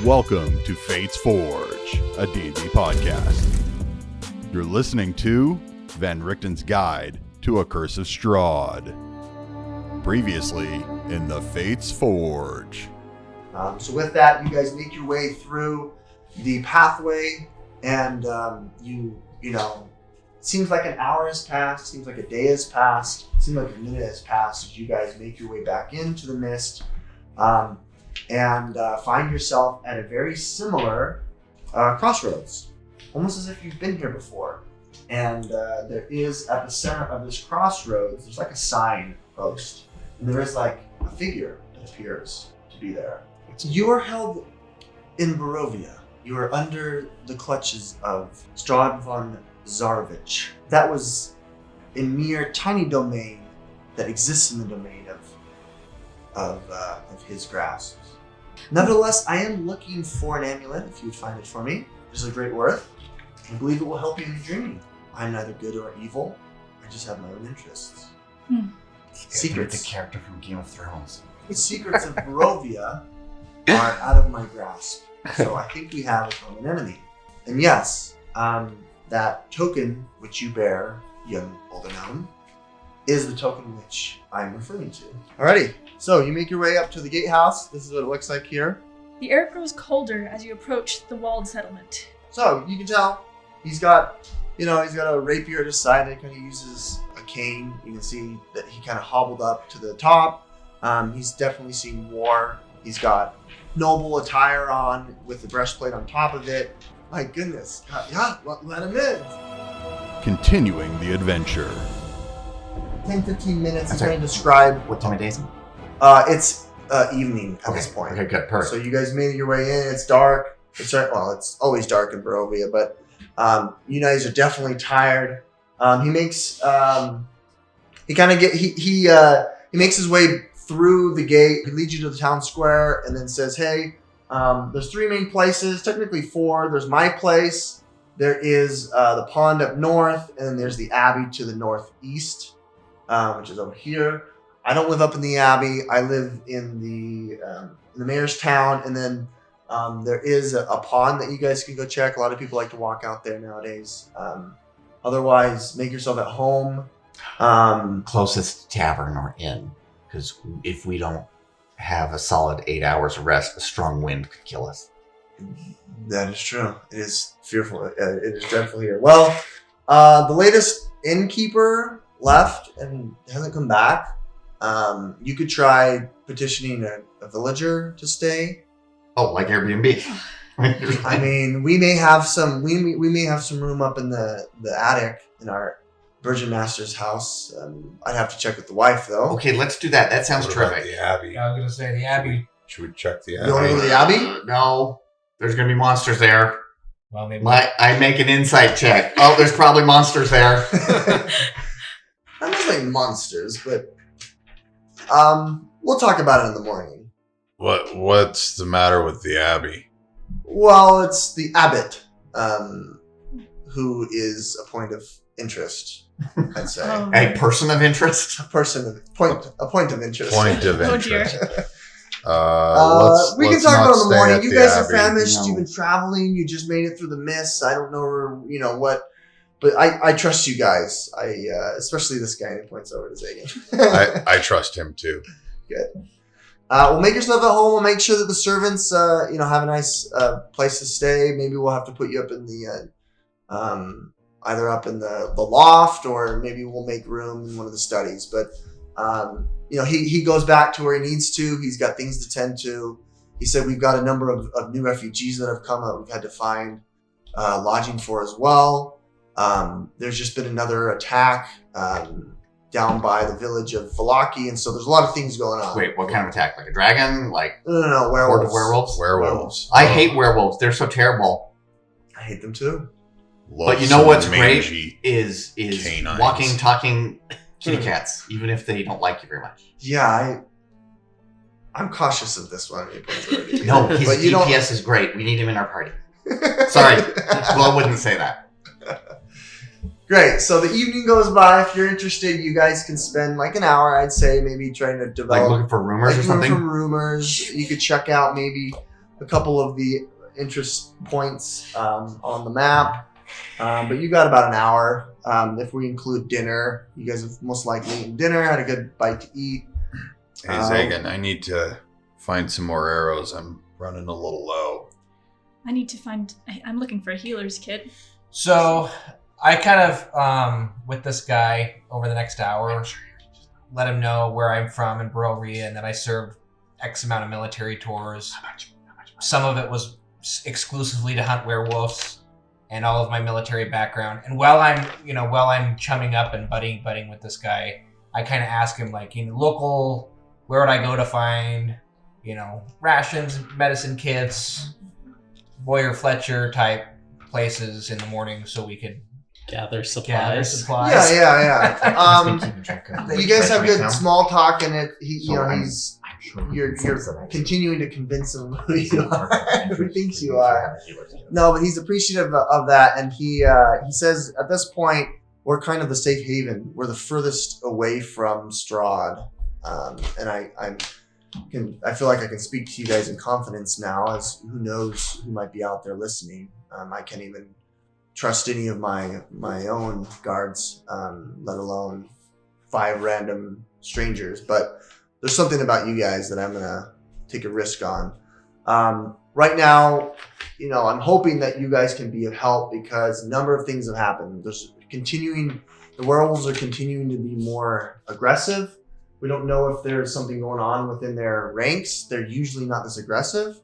Welcome to Fate's Forge, a D&D podcast. You're listening to Van Richten's Guide to A Curse of Strahd. Previously in the Fate's Forge. So with that, you guys make your way through the pathway, and you know, it seems like an hour has passed, seems like a day has passed, seems like a minute has passed as you guys make your way back into the mist, and find yourself at a very similar crossroads, almost as if you've been here before. And there is, at the center of this crossroads, there's like a sign post, and there is like a figure that appears to be there. You are held in Markovia. You are under the clutches of Strahd von Zarovich. That was a mere tiny domain that exists in the domain of his grasp. Nevertheless, I am looking for an amulet, if you would find it for me. It is a great worth. I believe it will help you in your dreaming. I'm neither good or evil. I just have my own interests. Secrets. The character from Game of Thrones. The secrets of Markovia are out of my grasp. So I think we have a common enemy. And yes, that token which you bear, young Oldenham, is the token which I'm referring to. Alrighty, so you make your way up to the gatehouse. This is what it looks like here. The air grows colder as you approach the walled settlement. So you can tell he's got a rapier at his side that kind of uses a cane. You can see that he kind of hobbled up to the top. He's definitely seen war. He's got noble attire on with the breastplate on top of it. My goodness. Yeah, let him in. Continuing the adventure. 10-15 minutes to kind of describe. What time of day is it? It's evening at this point. Okay, good, perfect. So you guys made your way in. It's dark. It's always dark in Markovia, but you guys are definitely tired. He makes his way through the gate. He leads you to the town square and then says, "Hey, there's three main places. Technically four. There's my place. There is the pond up north, and then there's the abbey to the northeast, which is over here. I don't live up in the abbey. I live in the mayor's town, and then there is a pond that you guys can go check. A lot of people like to walk out there nowadays. Otherwise, make yourself at home. Closest tavern or inn, because if we don't have a solid 8 hours of rest, a strong wind could kill us." That is true. It is fearful. It is dreadful here. Well, the latest innkeeper left and hasn't come back. You could try petitioning a villager to stay. Oh, like Airbnb. I mean, we may have some room up in the attic in our Virgin Master's house. I'd have to check with the wife, though. Okay, let's do that. That sounds What about terrific. the Abbey? Yeah, I was going to say the Abbey. Should we check the You want to go to Abbey? the Abbey? No, there's going to be monsters there. Well, maybe. I make an insight check. Oh, there's probably monsters there. I'm not saying monsters, but we'll talk about it in the morning. What's the matter with the Abbey? Well, it's the abbot, who is a point of interest, I'd say. Oh. A person of interest. A point of interest. Point of Oh, dear. interest. We can let's talk not about it in the stay morning. at You the guys are Abbey. famished. No. You've been traveling. You just made it through the mist. I don't know, what, but I trust you guys. Especially this guy who points over to Zagan. I trust him too. Good. We'll make yourself at home. We'll make sure that the servants, have a nice place to stay. Maybe we'll have to put you up in the, either up in the loft, or maybe we'll make room in one of the studies. But, he goes back to where he needs to. He's got things to tend to. He said we've got a number of new refugees that have come up. We've had to find lodging for as well. There's just been another attack down by the village of Valaki, and so there's a lot of things going on. Wait, what kind of attack? Like a dragon? Like No, horde werewolves. of werewolves? Werewolves. I hate werewolves. They're so terrible. I hate them too. But you know what's great Mangy. is canines. walking, talking kitty cats, even if they don't like you very much. Yeah, I'm cautious of this one. No, his But you don't- DPS is great. We need him in our party. Sorry. Well, I wouldn't say that. Great. So the evening goes by. If you're interested, you guys can spend like an hour, I'd say, maybe trying to develop. Like looking for rumors or Like something? looking for rumors. You could check out maybe a couple of the interest points on the map. But you got about an hour. If we include dinner, you guys have most likely eaten dinner, had a good bite to eat. Hey, Zagan, I need to find some more arrows. I'm running a little low. I need to find. I'm looking for a healer's kit. So I kind of, with this guy over the next hour, let him know where I'm from in Barovia and that I served X amount of military tours. Some of it was exclusively to hunt werewolves and all of my military background. And while I'm chumming up and buddying with this guy, I kind of ask him, like, local, where would I go to find, rations, medicine kits, Boyer Fletcher type places in the morning so we could gather supplies. Yeah. You guys have good small talk, and you're continuing to convince him who you are, who thinks you are. No, but he's appreciative of that, and he says at this point we're kind of the safe haven. We're the furthest away from Strahd, and I feel like I can speak to you guys in confidence now, as who knows who might be out there listening. I can't even trust any of my own guards, let alone 5 random strangers. But there's something about you guys that I'm gonna take a risk on. Right now, I'm hoping that you guys can be of help because a number of things have happened. The werewolves are continuing to be more aggressive. We don't know if there's something going on within their ranks. They're usually not this aggressive.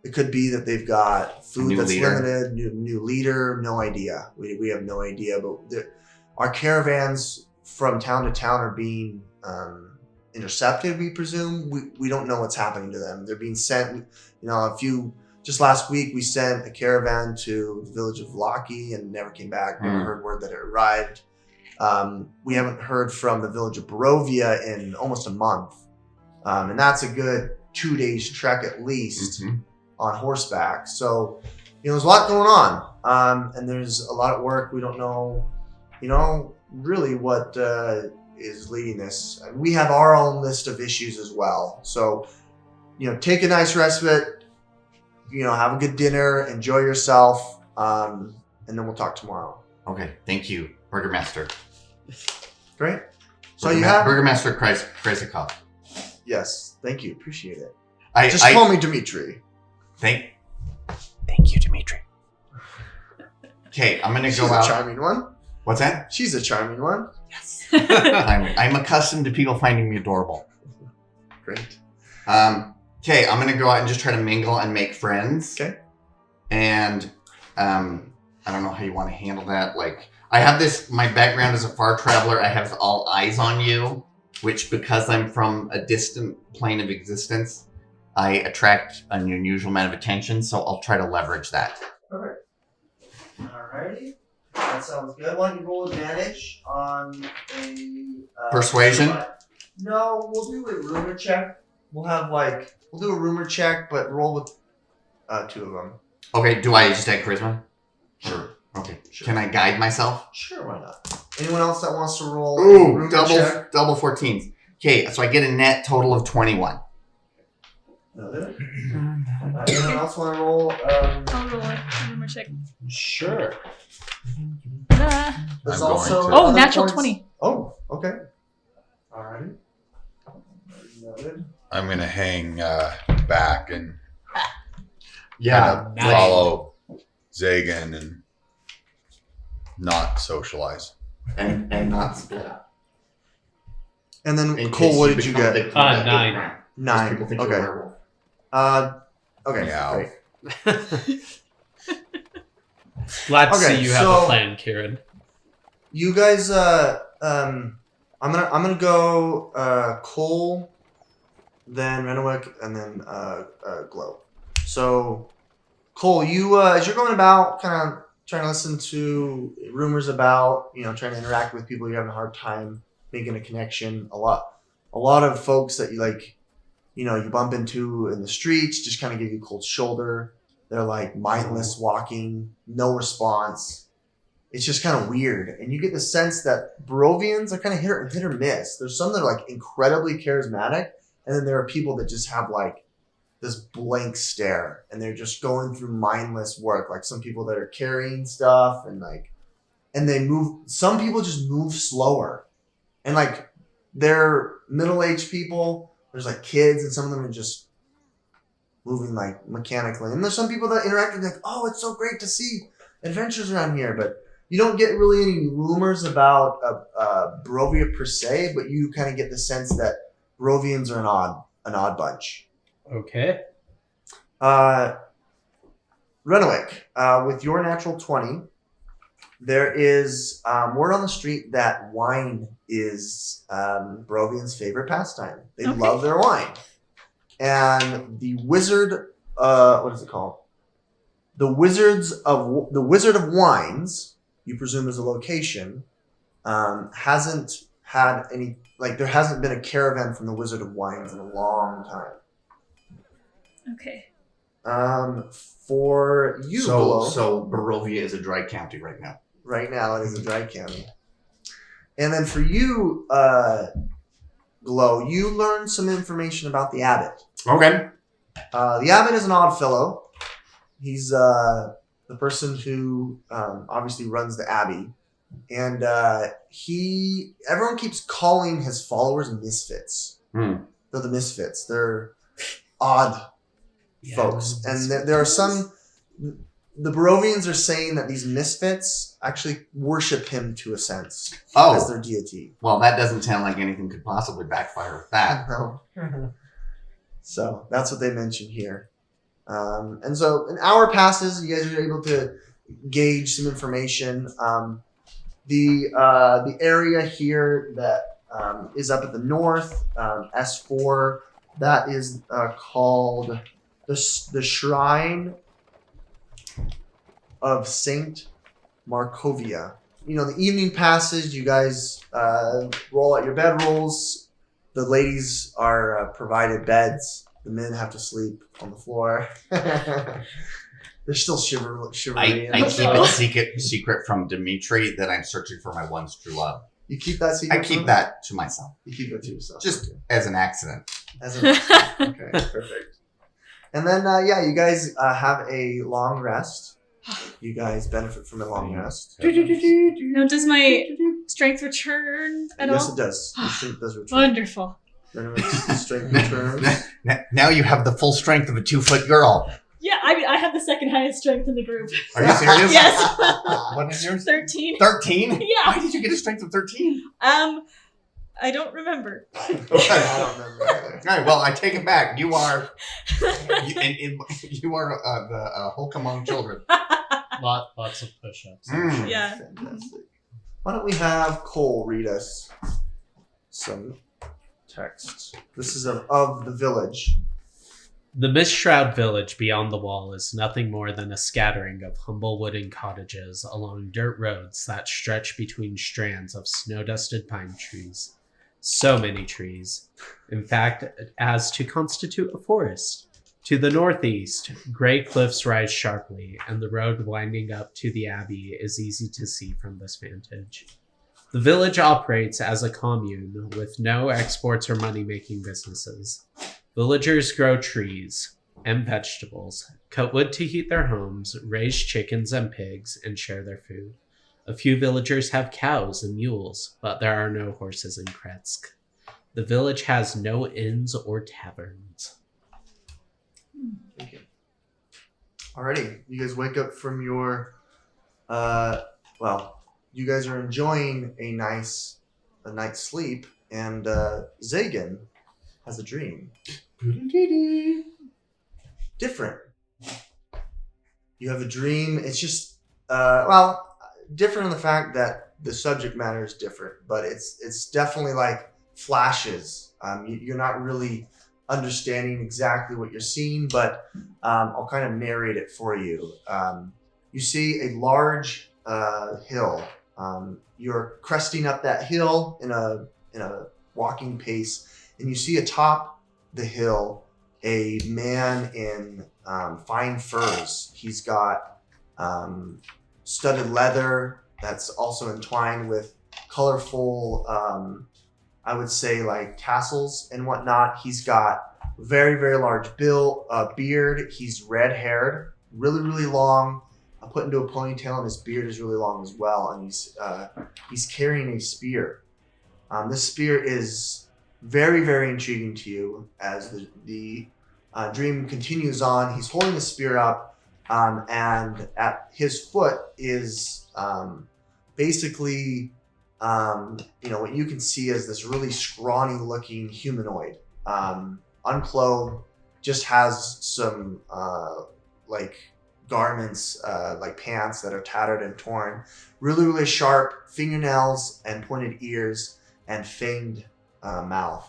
It could be that they've got food that's limited, new leader, no idea. We have no idea, but our caravans from town to town are being intercepted, we presume. We don't know what's happening to them. They're being sent, just last week we sent a caravan to the village of Lockie and never came back. Never heard word that it arrived. We haven't heard from the village of Barovia in almost a month. And that's a good 2 days trek at least on horseback. So, there's a lot going on. And there's a lot of work. We don't know, really what is leading this. And we have our own list of issues as well. So, take a nice respite, have a good dinner, enjoy yourself, and then we'll talk tomorrow. Okay, thank you, Burgermaster. Great. So you have Burgermaster Krezk. Yes, thank you. Appreciate it. Just call me Dimitri. Thank you, Dimitri. Okay, I'm gonna go out. She's a charming one. What's that? She's a charming one. Yes. I'm accustomed to people finding me adorable. Great. Okay, I'm gonna go out and just try to mingle and make friends. Okay. And I don't know how you want to handle that. Like, I have my background as a far traveler. I have all eyes on you, which because I'm from a distant plane of existence, I attract an unusual amount of attention. So I'll try to leverage that. Perfect. Alrighty. That sounds good. Why don't you roll advantage on a Persuasion? No, we'll do a rumor check. We'll do a rumor check, but roll with 2 of them. Okay, do I just add charisma? Sure. Okay. Sure. Can I guide myself? Sure, why not? Anyone else that wants to roll a Ooh, rumor check? double 14s. Okay, so I get a net total of 21. Noted. Anyone else want to roll? I'll roll a rumor check. Sure. There's I'm also going to. Oh, other natural points. 20. Oh, okay. Alrighty. Noted. I'm going to hang back and Yeah. Nice. follow Zagan and not socialize. And not split up. And then In Cole, case what did you become get? victim of that 9. big round. 9. People think you're a Okay. werewolf. Okay. Meow. Great. Glad to Okay, see you have so- a plan, Kieran. You guys, I'm gonna go Cole, then Renwick, and then Glow. So, Cole, you as you're going about, kind of trying to listen to rumors about, trying to interact with people, you're having a hard time making a connection. A lot of folks that you bump into in the streets just kind of give you a cold shoulder. They're like mindless walking, no response. It's just kind of weird. And you get the sense that Barovians are kind of hit or miss. There's some that are like incredibly charismatic. And then there are people that just have like this blank stare, and they're just going through mindless work. Like some people that are carrying stuff, and they move. Some people just move slower, and like they're middle-aged people. There's like kids, and some of them are just moving like mechanically. And there's some people that interact with like, oh, it's so great to see adventures around here, but you don't get really any rumors about Barovia per se, but you kind of get the sense that Barovians are an odd bunch. Okay. Renwick, with your natural 20, there is word on the street that wine is Barovians' favorite pastime. They love their wine. And the wizard, what is it called? The Wizard of Wines, you presume is a location, hasn't had any, like there hasn't been a caravan from the Wizard of Wines in a long time. Okay. For you, Glow, So Barovia is a dry county right now. right now it is a dry county. And then for you, Glow, you learned some information about the abbot. Okay. The abbot is an odd fellow. He's the person who obviously runs the abbey, and everyone keeps calling his followers misfits. They're the misfits. They're odd folks, and there are some. The Barovians are saying that these misfits actually worship him to a sense as their deity. Well, that doesn't sound like anything could possibly backfire with that. No. So that's what they mention here. And so an hour passes. You guys are able to gauge some information. The area here that is up at the north, S4, that is called the Shrine of Saint Markovia. You know, the evening passes. You guys roll out your bedrolls. The ladies are provided beds. The men have to sleep on the floor. They're still shivery. I keep it secret from Dimitri that I'm searching for my once true love. You keep that secret? I keep that to myself. You keep it to yourself. Just as an accident. Okay, perfect. And then, you guys have a long rest. You guys benefit from a long rest. Now, does my strength return at all? Yes, it does. Your strength does return. Wonderful. Strength returns. Now you have the full strength of a 2-foot girl. Yeah, I mean, I have the second highest strength in the group. Are you serious? Yes. What is yours? 13. 13? Yeah. Why did you get a strength of 13? I don't remember. I don't remember either. All right, well, I take it back. You are the Hulk among children. Lots of push-ups. Yeah. Fantastic. Why don't we have Cole read us some texts? This is of the village. The Mistshroud village beyond the wall is nothing more than a scattering of humble wooden cottages along dirt roads that stretch between strands of snow-dusted pine trees. So many trees, in fact, as to constitute a forest. To the northeast, gray cliffs rise sharply, and the road winding up to the abbey is easy to see from this vantage. The village operates as a commune with no exports or money-making businesses. Villagers grow trees and vegetables, cut wood to heat their homes, raise chickens and pigs, and share their food. A few villagers have cows and mules, but there are no horses in Krezk. The village has no inns or taverns. Thank you. Alrighty, you guys wake up from your, you guys are enjoying a night's sleep, and Zagan has a dream. Different. You have a dream. It's just, different in the fact that the subject matter is different, but it's definitely like flashes. You're not really understanding exactly what you're seeing, but I'll kind of narrate it for you. You see a large hill. You're cresting up that hill in a walking pace, and you see atop the hill a man in fine furs. He's got studded leather that's also entwined with colorful, I would say like tassels and whatnot. He's got very, very large beard. He's red-haired, really, really long, put into a ponytail, and his beard is really long as well. And he's carrying a spear. This spear is very, very intriguing to you as the dream continues on. He's holding the spear up, and at his foot is basically, what you can see as this really scrawny-looking humanoid, unclothed, just has some garments, like pants that are tattered and torn, really, really sharp fingernails and pointed ears and fanged mouth,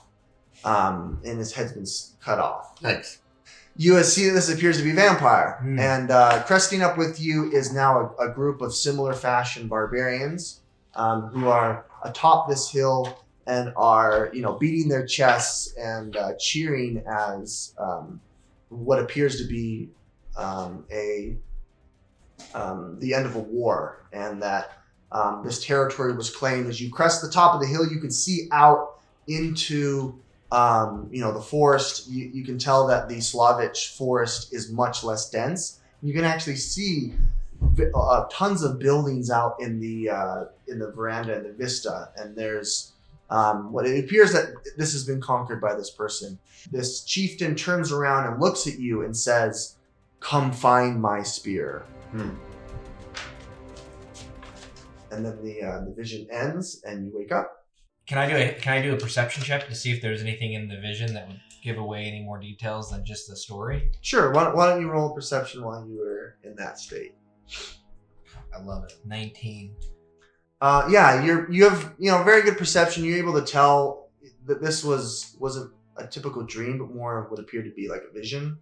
and his head's been cut off. Thanks. You see that this appears to be vampire, and cresting up with you is now a group of similar fashion barbarians who are atop this hill and are, beating their chests and cheering as what appears to be the end of a war, and that this territory was claimed. As you crest the top of the hill, you can see out into the forest. You can tell that the Slavich forest is much less dense. You can actually see tons of buildings out in the veranda and the vista, and there's what it appears that this has been conquered by this person. This chieftain turns around and looks at you and says, "Come find my spear." And then the vision ends, and you wake up. Can I do a perception check to see if there's anything in the vision that would give away any more details than just the story? Sure. Why don't you roll perception while you were in that state? I love it. 19. Yeah, you have very good perception. You're able to tell that this wasn't a typical dream, but more of what appeared to be like a vision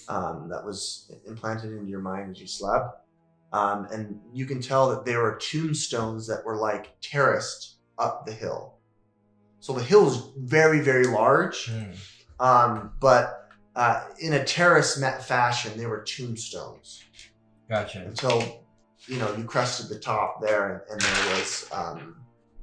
that was implanted into your mind as you slept. And you can tell that there were tombstones that were like terraced up the hill. So the hill is very, very large, but in a terrace fashion, there were tombstones. Gotcha. Until you crested the top there, and there was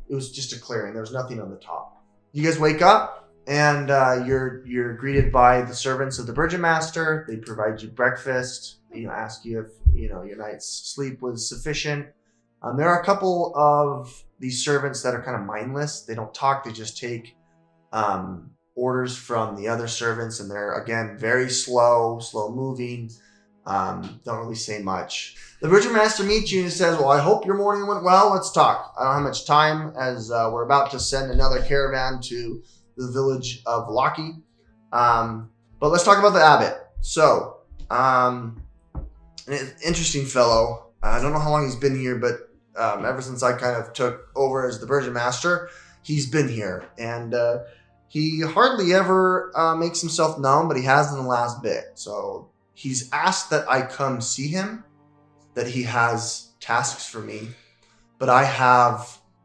it was just a clearing. There was nothing on the top. You guys wake up, and you're greeted by the servants of the Burgomaster. They provide you breakfast. Ask you if your night's sleep was sufficient. There are a couple of these servants that are kind of mindless. They don't talk. They just take orders from the other servants, and they're, again, very slow moving. Don't really say much. The Burgomaster meets you and says, "Well, I hope your morning went well. Let's talk. I don't have much time, as we're about to send another caravan to the village of Lockie. But let's talk about the abbot. So, an interesting fellow. I don't know how long he's been here, but ever since I kind of took over as the Burgomaster, he's been here. And he hardly ever makes himself known, but he has in the last bit. So he's asked that I come see him, that he has tasks for me. But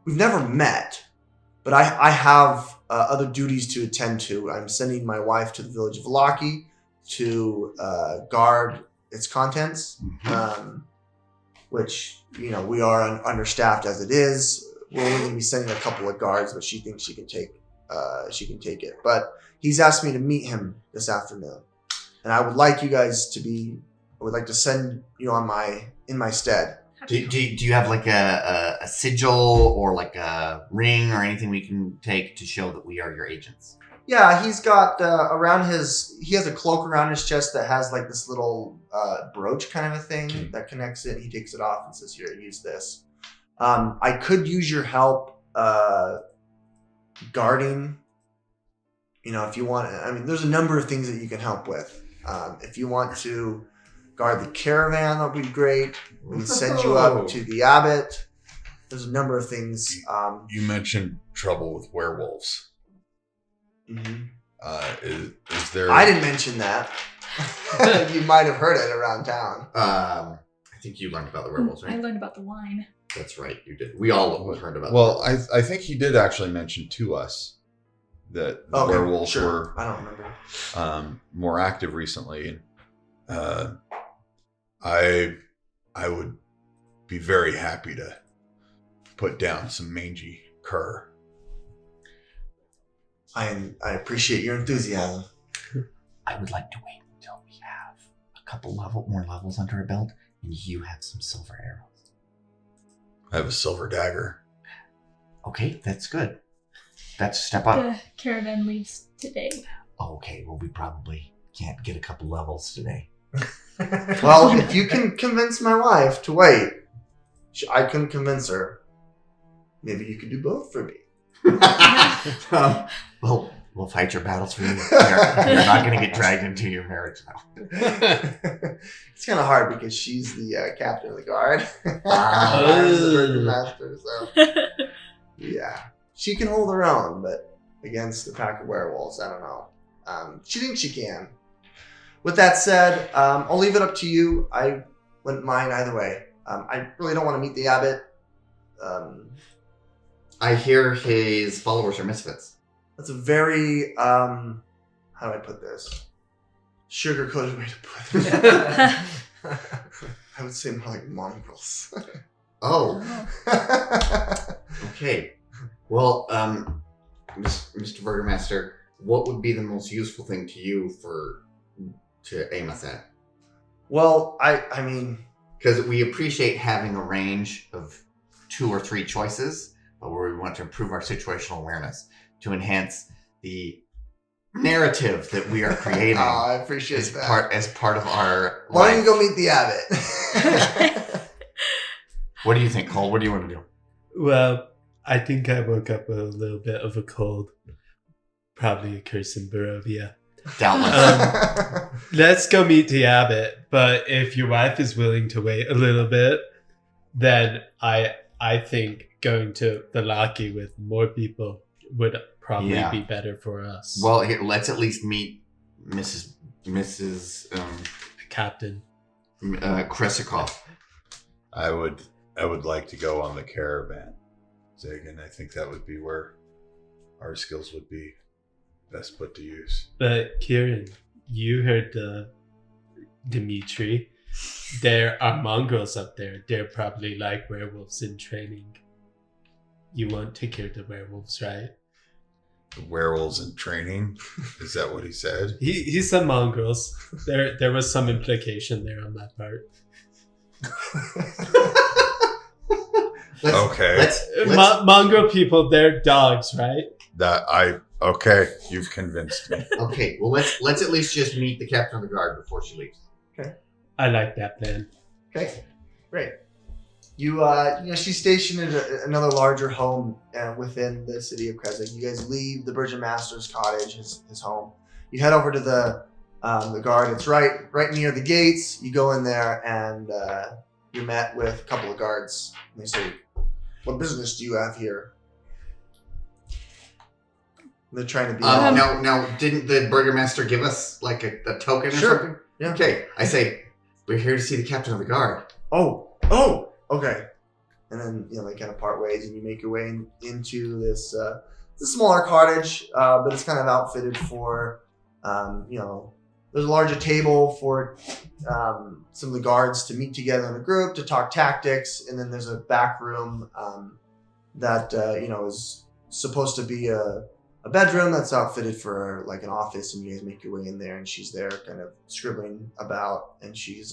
we've never met, but I have other duties to attend to. I'm sending my wife to the village of Lockie to guard its contents, which, we are understaffed as it is. We're only going to be sending a couple of guards, but she thinks she can take it. But he's asked me to meet him this afternoon, and I would like you guys I would like to send you in my stead. Do you have like a sigil or like a ring or anything we can take to show that we are your agents? Yeah, he's got he has a cloak around his chest that has like this little brooch kind of a thing that connects it. He takes it off and says, "Here, use this." I could use your help guarding, if you want. I mean, there's a number of things that you can help with. If you want to guard the caravan, that would be great. We can send you up to the abbot. There's a number of things. You mentioned trouble with werewolves. Mm-hmm. Is there? I didn't mention that. You might have heard it around town. I think you learned about the werewolves, right? I learned about the wine. That's right, you did. We all learned about. Well, I think he did actually mention to us that the werewolves were. I don't remember. More active recently. I would be very happy to put down some mangy cur. I appreciate your enthusiasm. I would like to wait until we have a couple more levels under our belt, and you have some silver arrows. I have a silver dagger. Okay, that's good. That's a step up. The caravan leaves today. Okay, well, we probably can't get a couple levels today. Well, if you can convince my wife to wait, I couldn't convince her. Maybe you could do both for me. Well, we'll fight your battles for you. You're not going to get dragged into your marriage now. It's kind of hard because she's the captain of the guard. Ah. I'm the burden master, so yeah, she can hold her own, but against a pack of werewolves, I don't know. She thinks she can. With that said, I'll leave it up to you. I wouldn't mind either way. I really don't want to meet the abbot. I hear his followers are misfits. That's a very, how do I put this? Sugar-coated way to put it. I would say more like mongrels. Oh. Okay. Well, Mr. Burgermaster, what would be the most useful thing to you to aim us at? Well, I mean... Because we appreciate having a range of 2 or 3 choices, but where we want to improve our situational awareness to enhance the narrative that we are creating. I appreciate that. As part of our Why don't life. you go meet the abbot? What do you think, Cole? What do you want to do? Well, I think I woke up with a little bit of a cold. Probably a curse in Barovia. Doubtless. Let's go meet the abbot, but if your wife is willing to wait a little bit, then I think going to the Laki with more people would probably be better for us. Well, here, let's at least meet Mrs. Captain. Krezk. I would like to go on the caravan, Zagan. I think that would be where our skills would be best put to use. But Kieran, you heard Dimitri. There are mongrels up there. They're probably like werewolves in training. You want to kill the werewolves, right? The werewolves in training? Is that what he said? He said mongrels. There was some implication there on that part. Okay. Mongrel people, they're dogs, right? Okay, you've convinced me. Okay, well let's at least just meet the captain of the guard before she leaves. Okay. I like that plan. Okay, great. She's stationed in another larger home within the city of Krezk. You guys leave the Burgeon Master's cottage, his home. You head over to the guard. It's right near the gates. You go in there and you're met with a couple of guards. And they say, "What business do you have here?" They're trying to be. Now, didn't the burgomaster give us like a token or something? Yeah. Okay, I say we're here to see the captain of the guard. Oh, okay. And then they kind of part ways, and you make your way into this. It's a smaller cottage, but it's kind of outfitted for, there's a larger table for some of the guards to meet together in a group to talk tactics, and then there's a back room that is supposed to be a bedroom that's outfitted for like an office, and you guys make your way in there, and she's there kind of scribbling about, and she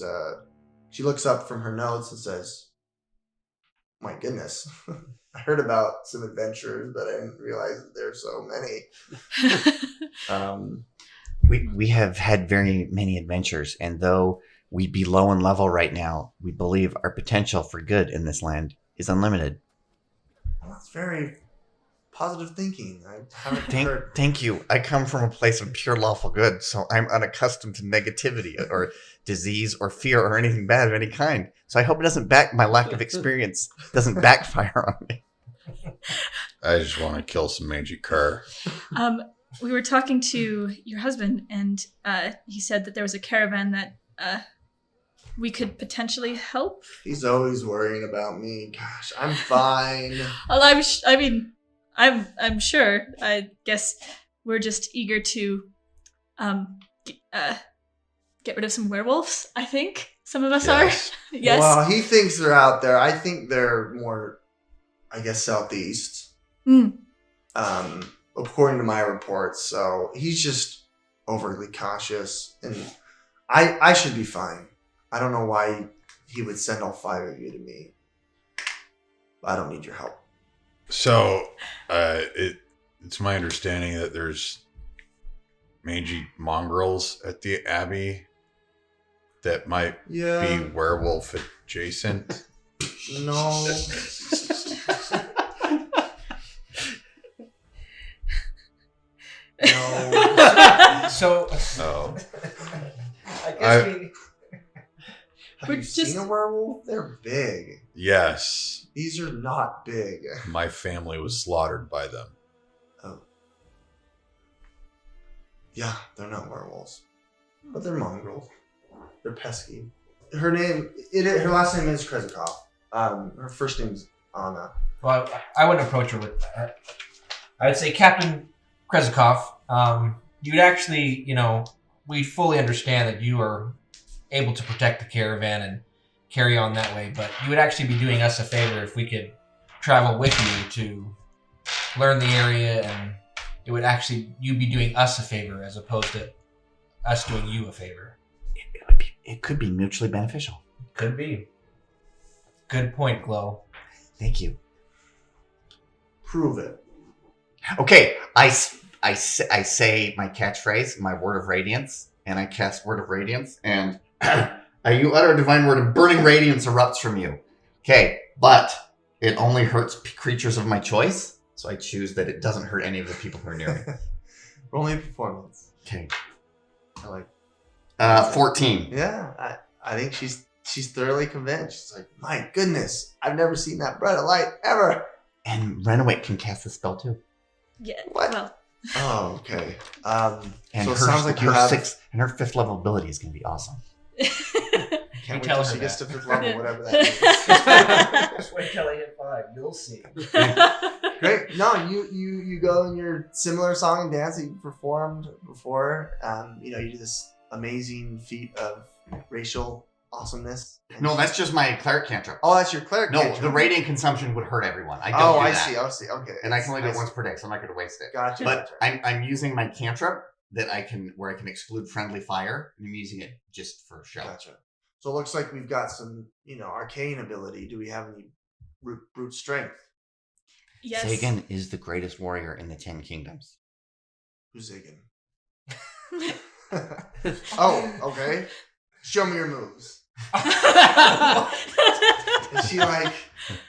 looks up from her notes and says, "My goodness, I heard about some adventures, but I didn't realize that there's so many." We have had very many adventures, and though we be low in level right now, we believe our potential for good in this land is unlimited. Well, that's very positive thinking. I haven't heard. Thank you. I come from a place of pure lawful good, so I'm unaccustomed to negativity or disease or fear or anything bad of any kind. So I hope it doesn't my lack of experience doesn't backfire on me. I just want to kill some mangy cur. We were talking to your husband, and he said that there was a caravan that we could potentially help. He's always worrying about me. Gosh, I'm fine. Well, I'm sure. I guess we're just eager to get rid of some werewolves, I think. Some of us are. Yes. Well, he thinks they're out there. I think they're more, I guess, southeast. According to my reports. So he's just overly cautious, and I should be fine. I don't know why he would send all 5 of you to me. I don't need your help. So, it's my understanding that there's mangy mongrels at the Abbey that might be werewolf adjacent. No. No. So, Oh. I guess Have you seen a werewolf? They're big. Yes. These are not big. My family was slaughtered by them. Oh. Yeah, they're not werewolves. But they're mongrels. They're pesky. Her last name is Krezk. Her first name's Anna. Well, I wouldn't approach her with that. I would say, Captain Krezk, you'd actually, we fully understand that you are able to protect the caravan and carry on that way, but you would actually be doing us a favor if we could travel with you to learn the area, and it would actually, you'd be doing us a favor as opposed to us doing you a favor. It could be mutually beneficial. Could be. Good point, Glow. Thank you. Prove it. Okay, I say my catchphrase, my word of radiance, and I cast word of radiance, and you utter a divine word, and burning radiance erupts from you. Okay, but it only hurts creatures of my choice, so I choose that it doesn't hurt any of the people who are near me. Roll me a performance. Okay. I like. 14. Yeah, I think she's thoroughly convinced. She's like, my goodness, I've never seen that bright of light ever. And Renaway can cast the spell too. Yeah. What? Well. Oh, okay. And so her, it sounds like her you have. and her 5th level ability is going to be awesome. Can't wait tell till her she gets to that. 5th level, whatever that Just wait till I hit 5. You'll see. is. Great. No, you go in your similar song and dance that you performed before. You do this amazing feat of racial awesomeness. No, that's just my cleric cantrip. Oh, that's your cleric. No, cantrip. the radiant consumption would hurt everyone. I don't do that. I see. Okay. And I can only do it see. once per day, so I'm not going to waste it. Gotcha. But gotcha. I'm using my cantrip where I can exclude friendly fire, and I'm using it just for show. Gotcha. So it looks like we've got some, arcane ability. Do we have any brute strength? Yes. Sagan is the greatest warrior in the 10 kingdoms. Who's Zagan? Oh, okay. Show me your moves. And she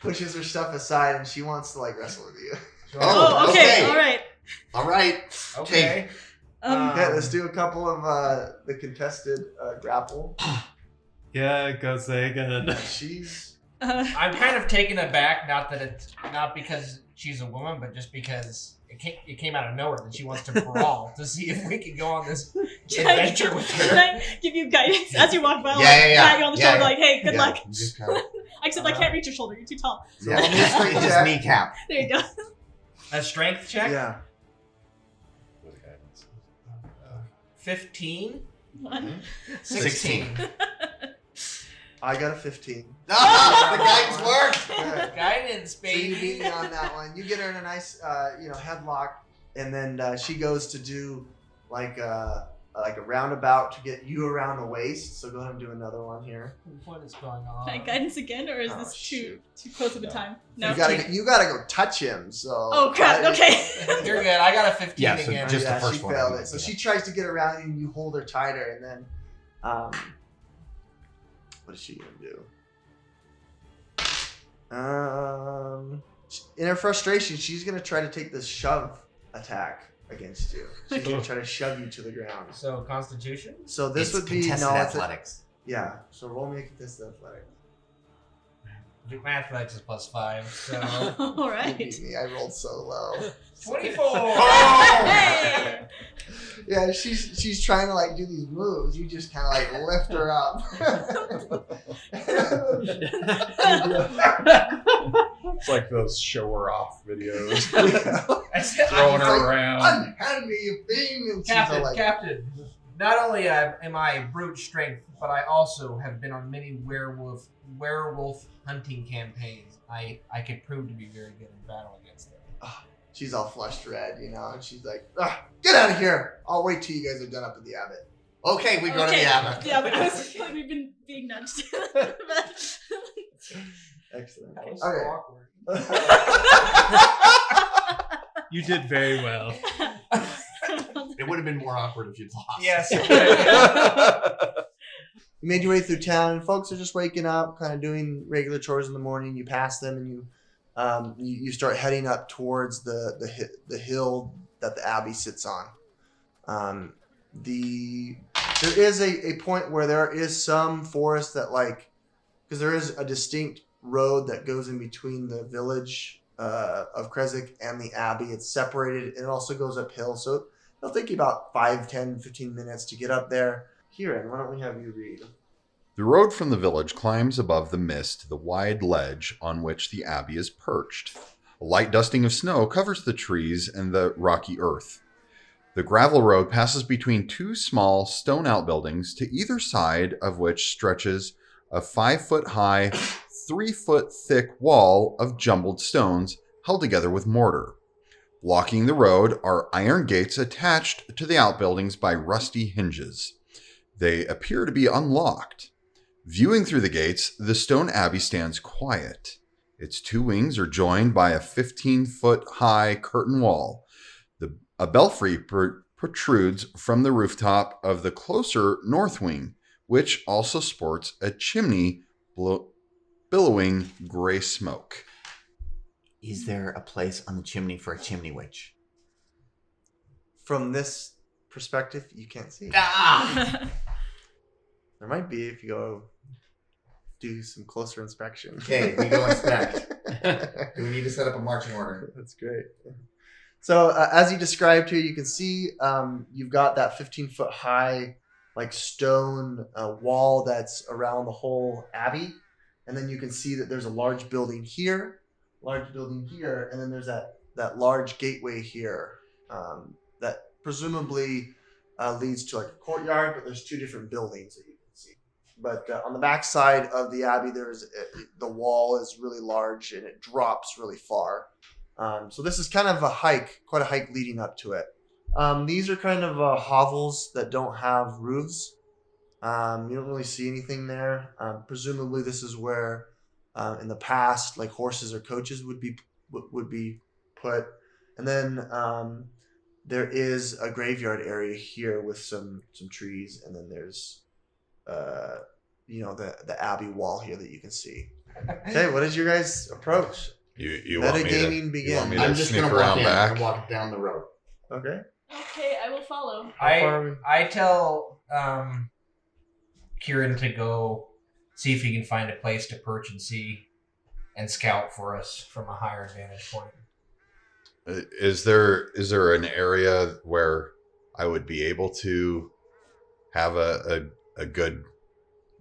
pushes her stuff aside and she wants to wrestle with you. Oh, okay. okay. All right. All right. Okay. Okay, let's do a couple of the contested grapple. Yeah, go Sagan. She's I'm kind of taken aback, not because she's a woman, but just because it came out of nowhere that she wants to brawl to see if we can go on this adventure with Can her. I give you guidance as you walk by? Yeah. Pat you on the shoulder, hey, good luck. Just kind of, Except I can't reach your shoulder. You're too tall. yeah. roll me a strength His check. kneecap. There you go. A strength check? Yeah. 15? 1. 16. I got a 15. The guidance worked. Good. Guidance, So you beat baby. me on that one. You get her in a nice, headlock, and then she goes to do like a roundabout to get you around the waist. So go ahead and do another one here. What is going on? Can I guidance again, or is Oh, this shoot. too close of a time? No. You gotta go touch him. So. Oh crap! Okay. You're good. I got a 15 Yeah, so again. just the first she one. failed it. So she tries to get around you, and you hold her tighter, and then, what is she gonna do? In her frustration, she's gonna try to take this shove attack against you. She's gonna try to shove you to the ground. So Constitution? So this It's would be contested it's athletics. yeah. So roll me a contested athletics. My athletics is +5, so All You right. beat me. I rolled so low. 24. Hey! Yeah, she's trying to do these moves. You just kind of lift her up. It's like those show her off videos. I said, Throwing her like, around. Unhand me, you thing. And she's Captain, all Captain. Not only am I brute strength, but I also have been on many werewolf hunting campaigns. I could prove to be very good in battle against them. she's all flushed red, and she's like, get out of here. I'll wait till you guys are done up at the Abbot. Okay, we go to the Abbot. Yeah, but I feel like we've been being nudged. Excellent. That was Okay. so awkward. You did very well. It would have been more awkward if you'd lost. Yes. You made your way through town, and folks are just waking up, kind of doing regular chores in the morning. You pass them, and you start heading up towards the hill that the abbey sits on. There is a point where there is some forest that because there is a distinct road that goes in between the village of Krezk and the abbey. It's separated, and it also goes uphill, so it'll take you about 5, 10, 15 minutes to get up there. Kieran, why don't we have you read? The road from the village climbs above the mist to the wide ledge on which the abbey is perched. A light dusting of snow covers the trees and the rocky earth. The gravel road passes between two small stone outbuildings, to either side of which stretches a 5-foot-high, 3-foot-thick wall of jumbled stones held together with mortar. Blocking the road are iron gates attached to the outbuildings by rusty hinges. They appear to be unlocked. Viewing through the gates, the stone abbey stands quiet. Its two wings are joined by a 15-foot-high curtain wall. A belfry protrudes from the rooftop of the closer north wing, which also sports a chimney billowing gray smoke. Is there a place on the chimney for a chimney witch? From this perspective, you can't see. Ah! There might be if you go do some closer inspection. Okay, we go inspect. Do we need to set up a marching order? That's great. So as you described here, you can see you've got that 15-foot high stone wall that's around the whole abbey. And then you can see that there's a large building here, and then there's that large gateway here that presumably leads to a courtyard, but there's two different buildings that you can see. But on the back side of the abbey, the wall is really large and it drops really far. So this is kind of quite a hike leading up to it. These are kind of hovels that don't have roofs. You don't really see anything there. Presumably this is where in the past horses or coaches would be put. And then there is a graveyard area here with some trees, and then there's the abbey wall here that you can see. Okay, what is your guys' approach? You want me Metagaming to, begin. you want me I'm to just sneak going to walk around in back? and walk down the road. Okay. Okay, I will follow. How far are we? I tell Kieran to go see if he can find a place to perch and scout for us from a higher vantage point. Is there an area where I would be able to have a good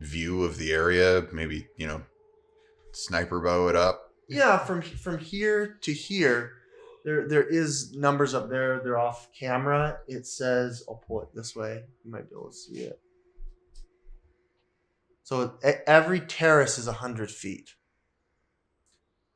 view of the area? Maybe, sniper bow it up? Yeah, from here to here, there is numbers up there. They're off camera. It says, I'll pull it this way. You might be able to see it. So every terrace is 100 feet.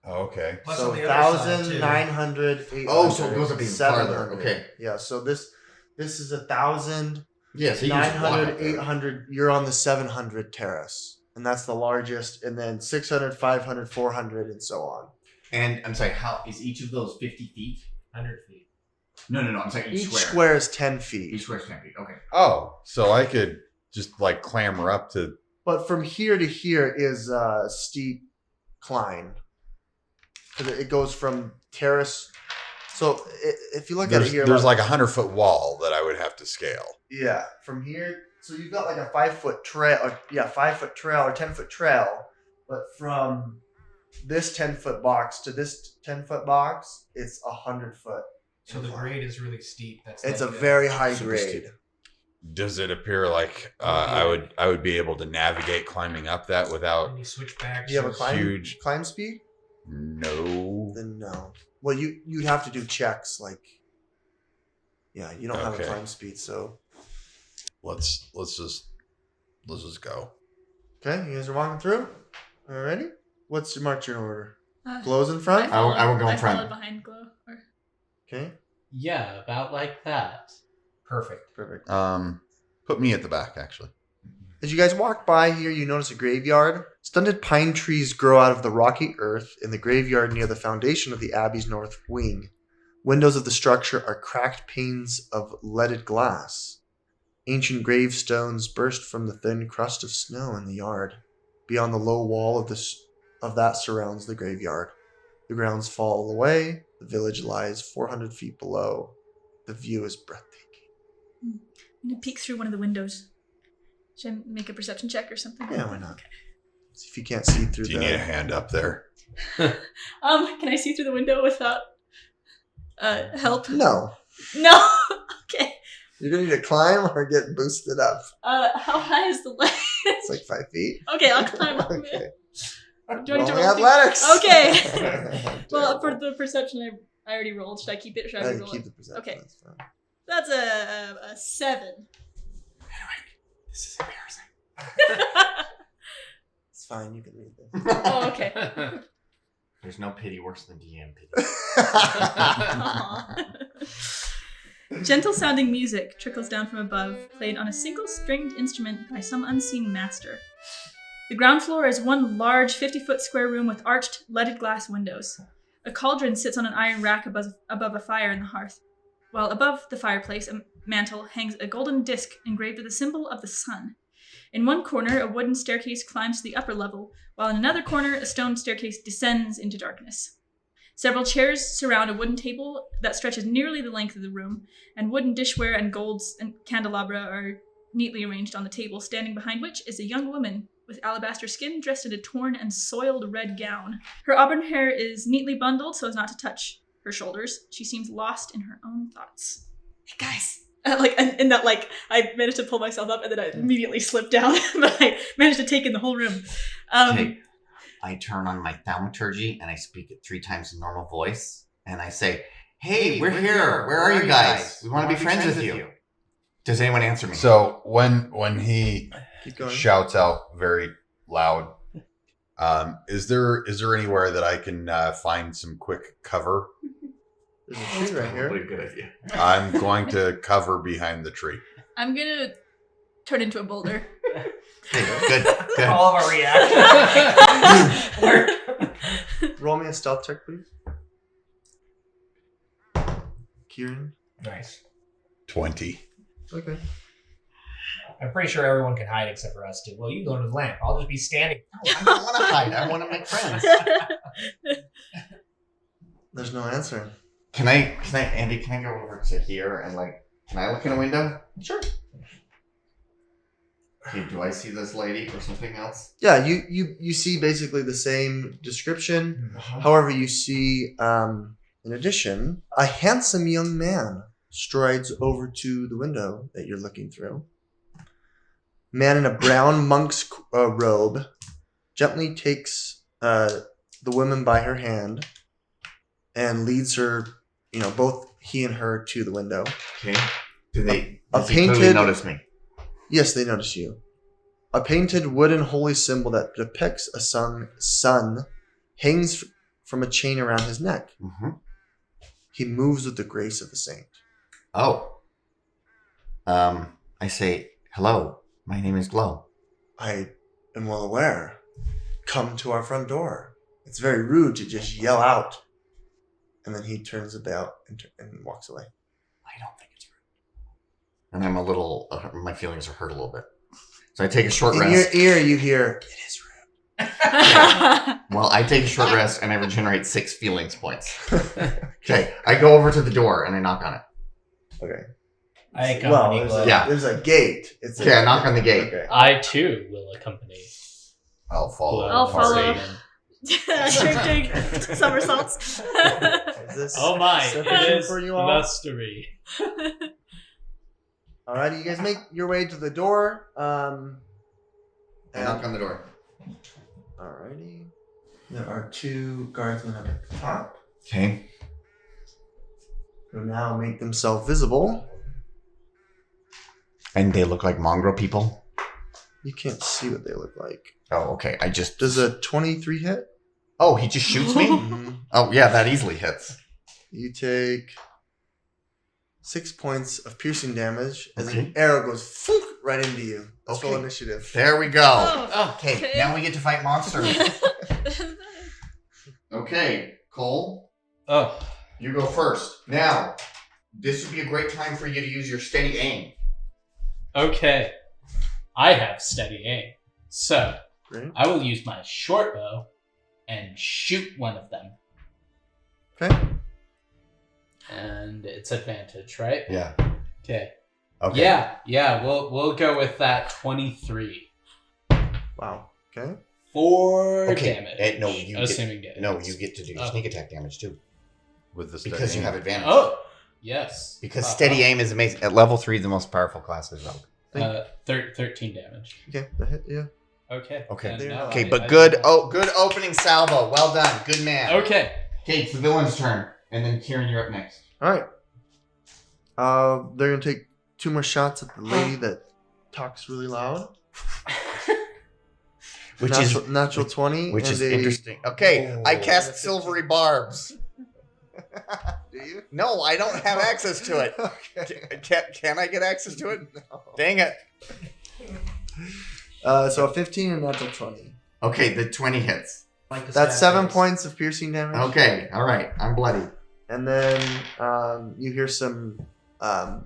Oh, okay. Plus So on the other side, too. 1,900, 800, Oh, so it goes up even farther. 700. Okay. Yeah, so this is 1,000, Yeah, so you can just walk 900, up there. 800. You're on the 700 terrace. And that's the largest. And then 600, 500, 400, and so on. And I'm sorry, how is each of those 50 feet? 100 feet. No, I'm saying Each square is 10 feet. Each square is 10 feet. Okay. Oh, so I could just clamber up to. But from here to here is a steep climb. Because it goes from terrace. So if you look at it here. There's a 100-foot wall that I would have to scale. Yeah, from here. So you've got a 5-foot trail. 5-foot trail or 10-foot trail. But from this 10-foot box to this 10-foot box, it's 100-foot. So the grade is really steep. It's a very high super grade. steep. Does it appear like I would be able to navigate climbing up that without And you switch back. Do you have a huge climb speed? no? Then no. Well, you'd have to do checks you don't have a Okay. climb speed, so. Let's just go. Okay, you guys are walking through? Alrighty? What's your marching order? Uh, Glows in front? I will go in I front. followed behind Glow. Okay. Yeah, about like that. Perfect. Perfect. Put me at the back, actually. As you guys walk by here, you notice a graveyard. Stunted pine trees grow out of the rocky earth in the graveyard near the foundation of the Abbey's north wing. Windows of the structure are cracked panes of leaded glass. Ancient gravestones burst from the thin crust of snow in the yard. Beyond the low wall of that surrounds the graveyard. The grounds fall away. The village lies 400 feet below. The view is breathtaking. I'm gonna peek through one of the windows. Should I make a perception check or something? Yeah, why not? See if you can't see through Do you need a hand up there? Can I see through the window without help? No. No. Okay. You're going to need to climb or get boosted up. How high is the ledge? It's like 5 feet. Okay, I'll climb up. Okay. Do I need to Rolling roll athletics. Okay. Well, for the perception, I already rolled. Should I keep it or should I re-roll keep it? the perception. Okay. That's fine. That's a 7. This is embarrassing. It's fine. You can read this. Oh, okay. There's no pity worse than DM pity. Aw. Gentle sounding music trickles down from above, played on a single stringed instrument by some unseen master. The ground floor is one large 50-foot square room with arched, leaded glass windows. A cauldron sits on an iron rack above a fire in the hearth, while above the fireplace, a mantel, hangs a golden disc engraved with a symbol of the sun. In one corner, a wooden staircase climbs to the upper level, while in another corner, a stone staircase descends into darkness. Several chairs surround a wooden table that stretches nearly the length of the room, and wooden dishware and golds and candelabra are neatly arranged on the table, standing behind which is a young woman with alabaster skin dressed in a torn and soiled red gown. Her auburn hair is neatly bundled so as not to touch her shoulders. She seems lost in her own thoughts. Hey guys! I managed to pull myself up and then I immediately slipped down, but I managed to take in the whole room. Okay. I turn on my thaumaturgy and I speak it 3 times in normal voice. And I say, hey, we're here. Where are you guys? We want to be friends with you. Does anyone answer me? So when he Keep going. shouts out very loud, is there anywhere that I can find some quick cover? There's a tree right Probably here. a good idea. I'm going to cover behind the tree. I'm gonna turn into a boulder. Good. All of our reactions. Roll me a stealth check, please. Kieran. Nice. 20. Okay. I'm pretty sure everyone can hide except for us two. Well, you go to the lamp. I'll just be standing. No, I don't want to hide. I want to make friends. There's no answer. Can I, Andy, can I go over to here and can I look in a window? Sure. Okay, do I see this lady or something else? Yeah, you see basically the same description. However, you see, in addition, a handsome young man strides over to the window that you're looking through. Man in a brown monk's robe gently takes the woman by her hand and leads her, both he and her to the window. Okay. Does he painted- clearly notice me? Yes, they notice you. A painted wooden holy symbol that depicts a sun hangs from a chain around his neck. Mm-hmm. He moves with the grace of a saint. Oh. I say, hello, my name is Glow. I am well aware. Come to our front door. It's very rude to just yell out. And then he turns about and walks away. I don't think it's rude. And I'm a little, my feelings are hurt a little bit. So I take a short In rest. your ear, you hear, it is rude. Well, I take a short rest and I regenerate 6 feelings points. Okay, I go over to the door and I knock on it. Okay. I come Well, when you there's a gate. Okay, I knock on the gate. Okay. I too will accompany. I'll follow. I'll the party. follow. Doing somersaults. Is this Oh my, sufficient it is for you all? blustery. Alrighty, you guys make your way to the door. I knock on the door. Alrighty. There are 2 guardsmen up at the top Okay. who now make themselves visible. And they look like mongrel people? You can't see what they look like. Oh, okay. Does a 23 hit? Oh, he just shoots me? Mhm. Oh, yeah, that easily hits. You take 6 points of piercing damage as Okay. an arrow goes floop right into you. Let's roll Okay. initiative. There we go. Oh, Okay, now we get to fight monsters. Okay, Cole, Oh, you go first. Now, this would be a great time for you to use your steady aim. okay. I have steady aim. So, Great. I will use my short bow and shoot one of them. Okay. And it's advantage, right? Yeah. Okay. Okay. Yeah, we'll go with that 23 Wow. Okay. for Okay, damage. no, you assuming damage. No, you get to do Oh. sneak attack damage too. With the steady Because you aim. have advantage. Oh, yes. Because steady aim is amazing. At level 3, the most powerful class is rogue. 13 damage. Okay. That hit. Yeah. Okay. Okay. And There you now go. Okay, I- but I- good opening salvo. Well done. Good man. Okay. Okay, it's the villain's turn. And then Kieran, you're up next. All right. They're gonna take 2 more shots at the lady that talks really loud. Which natural 20. which and is a- interesting. Okay, I Oh, cast that's silvery barbs. Do you? No, I don't have access to it. Okay. Can I get access to it? No. Dang it. So a 15 and natural 20. Okay, the 20 hits. Like the That's stab 7 dice. points of piercing damage. Okay, all right. I'm bloody. And then you hear some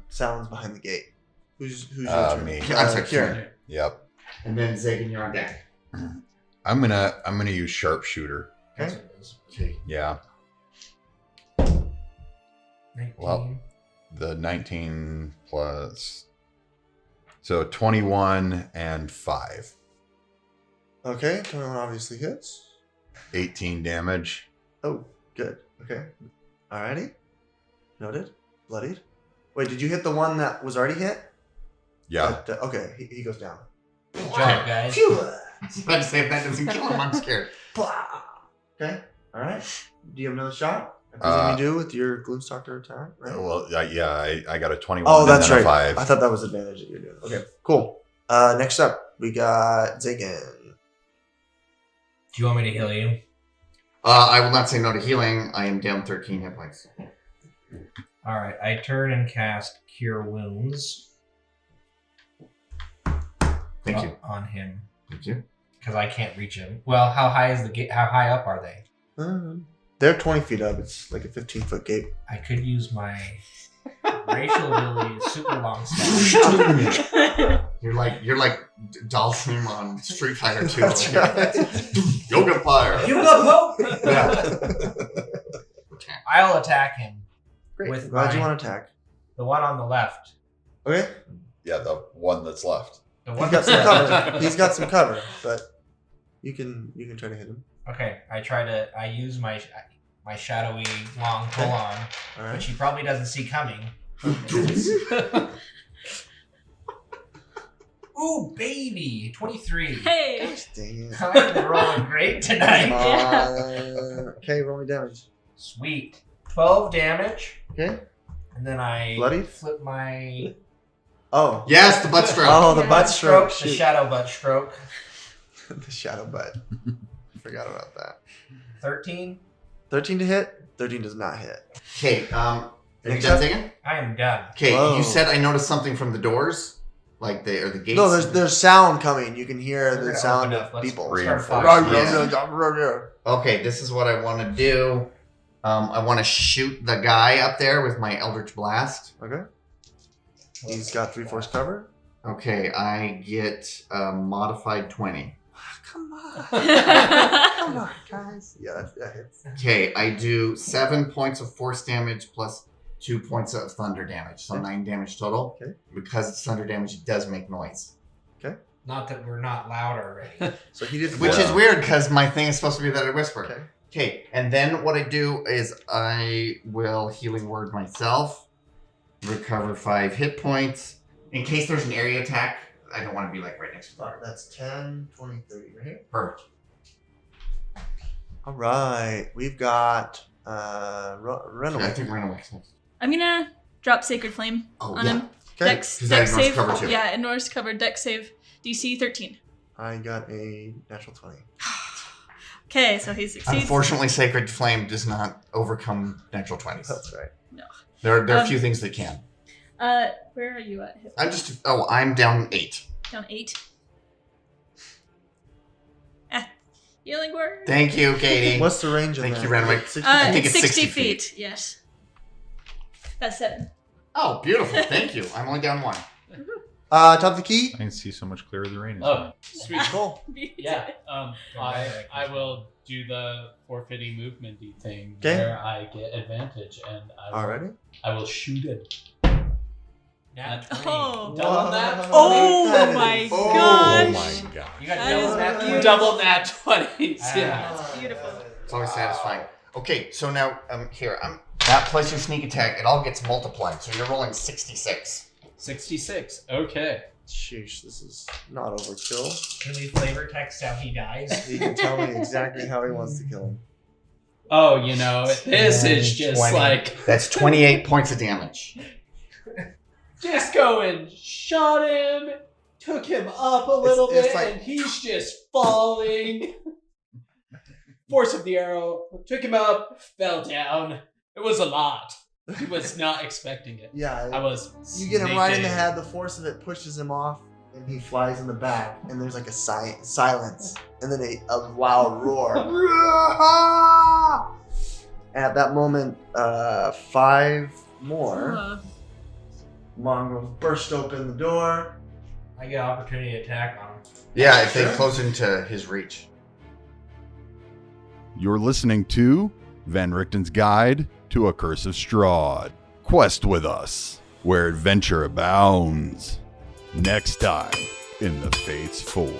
sounds behind the gate. Who's your turn? Me. I'm sorry, Kieran. Yep. And then Zagan, you're on deck. I'm gonna use sharpshooter. That's what it is. Okay. Yeah. 19. Well, the 19 plus. So 21 and 5. Okay, 21 obviously hits. 18 damage. Oh, good. Okay. Alrighty. Noted. Bloodied. Wait, did you hit the one that was already hit? Yeah. Okay, he goes down. Good job, guys. Phew. I was about to say, if that doesn't kill him, I'm scared. Blah. Okay. Alright. Do you have another shot? I presume you do with your Gloomstalker attack, right? Well, I got a 21 Oh, and that's then a right. 5. I thought that was advantage that you're doing. Okay, cool. Next up, we got Zagan. Do you want me to heal you? I will not say no to healing. I am down 13 hit points. All right. I turn and cast Cure Wounds. Thank you. On him Thank you. because I can't reach him. Well, how high is the gate? How high up are they? They're 20 feet up. It's like a 15-foot gate. I could use my racial ability, super long staff. You're like Dalsim on Street Fighter 2. That's right. Yoga fire. You go, Pope. Yeah. I'll attack him. Great. With Glad you my- want to attack. The one on the left. Okay. Yeah, the one that's left. The He's one got that's some cover. He's got some cover, but you can try to hit him. Okay, I use my shadowy long pull on, All which right. he probably doesn't see coming. Ooh, baby, 23. Hey. Gosh, dang it. I've been rolling great tonight. Okay, roll me damage. Sweet. 12 damage, Okay. and then I Bloodied? flip my Oh. Yes, the butt stroke. Oh, the butt stroke. the Shoot. shadow butt stroke. The shadow butt. Forgot about that. 13. 13 to hit. 13 does not hit. Okay, are you Next done up? singing? I am done. Okay, Whoa. you said I noticed something from the doors, like the gates. No, there's sound coming. You can hear We're the gonna sound open up. of Let's people. start Reinforce. fire. Okay, this is what I want to do. I want to shoot the guy up there with my Eldritch Blast. Okay. He's got 3/4 cover. Okay, I get modified 20. Come on. Come on, guys. Yeah, that hits. Okay, I do 7 points of force damage plus 2 points of thunder damage, so 9 damage total. Okay. Because it's thunder damage, it does make noise. Not that we're not loud already. So he did Which four. is weird because my thing is supposed to be that I whisper. Okay. Okay, and then what I do is I will healing word myself, recover 5 hit points. In case there's an area attack, I don't want to be like right next to the Alright, that's 10, 20, 30 right here. Perfect. All right. We've got I Renaway. think we're gonna next. I'm gonna drop Sacred Flame Oh, on yeah. him. Okay. Dex 'Cause that ignores save. cover too. Yeah, ignores cover. Dex save. DC 13. I got a natural 20. Okay, so he succeeds. Unfortunately, Sacred Flame does not overcome natural 20s. That's right. There are a few things that can. Where are you at? I'm down 8. Down 8. Healing word. Thank you, Katie. What's the range of Thank that? you, Randomly. 60 I think It's it's 60 60 feet. Yes. That's 7. Oh, beautiful. Thank you. I'm only down 1. Top of the key. I can see so much clearer the rain is. Oh, Sweet. Cool. yeah. I will do the forfeiting movement-y thing 'Kay. where I get advantage, and Already? I will shoot it. Nat Oh. 20. Double that. Oh That is- my Oh gosh. my god. You got That double is nat beautiful. 20. Double nat 20s. Yeah. That's beautiful. It's always satisfying. Okay, so now here that plus your sneak attack, it all gets multiplied. So you're rolling 66. 66. Okay. Sheesh, this is not overkill. Can we flavor text how he dies? He can tell me exactly how he wants to kill him. Oh, this is just 20. like That's 28 points of damage. just going, shot him, took him up a little It's bit, like- and he's just falling. Force of the arrow, took him up, fell down. It was a lot. He was not expecting it. Yeah. I was. You get him right in the sneaking. head, the force of it pushes him off, and he flies in the back, and there's like a silence, and then a loud roar. And at that moment, 5 more mongrels burst open the door. I get opportunity to attack on him. Yeah, if they Sure. close into his reach. You're listening to Van Richten's Guide to A Curse of Strahd. Quest with us, where adventure abounds. Next time in the Fates Forge.